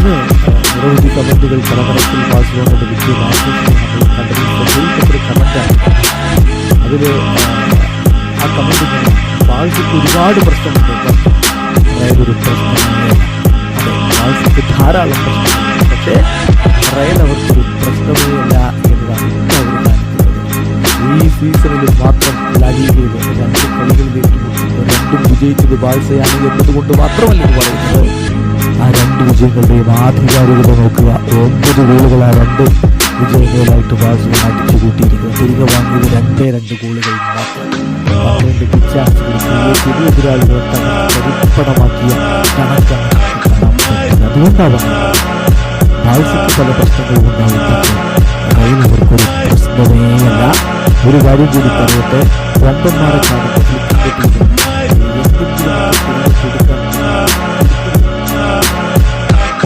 തുടർന്ന് നിരവധി കമന്റുകൾ പലതരത്തിൽ ബാഴ്സലോണയുടെ വിജയം ആഘോഷിക്കുന്നത് കണ്ടതിൽ ശ്രദ്ധയിൽപ്പെട്ടൊരു കമന്റാണ്. അതിൽ ആ കമന്റ് ബാഴ്സയ്ക്ക് ഒരുപാട് പ്രശ്നമുണ്ട്, അതായത് ഒരു പ്രശ്നമേ അതെ, ബാഴ്സയ്ക്ക് ധാരാളം പ്രശ്നമുണ്ട്, പക്ഷേ റയൽ അവർക്കൊരു പ്രശ്നമേ അല്ല എന്നതാണ് അവർ കാണിക്കുന്നത്. ഈ സീസണിൽ മാത്രം ലാലിഗയിൽ 2 കളികളിലേക്ക് രണ്ടും വിജയിച്ചത് ബാഴ്സയാണ് എന്നതുകൊണ്ട് മാത്രമല്ല ഇത് പറയുന്നത്. ആ 2 വിജയങ്ങളുടെയും ആധികാരികത നോക്കുക. 9 ഗോളുകൾ ആ 2 വിജയങ്ങളായിട്ട് ബാഴ്സലോണ അടിച്ചു കൂട്ടിയിരിക്കുന്നത്. തിരികെ വാങ്ങിയത് 2 ഗോളുകൾ മാത്രം. 12 ചാൻസുകൾ ക്രിയേറ്റ് ചെയ്ത് എതിരാളികളെ പരിപ്പണമാക്കിയ കണക്കാണ് കാണാൻ പറ്റുന്നത്. അതുകൊണ്ടാവാം ബാഴ്സയ്ക്ക് പല പ്രശ്നങ്ങളും ഉണ്ടാവുന്നത്. റയൽ അവർക്കൊരു പ്രശ്നമേയല്ല. ഒരു കാര്യം കൂടി പറയട്ടെ, വമ്പന്മാരെ കാണുമ്പോൾ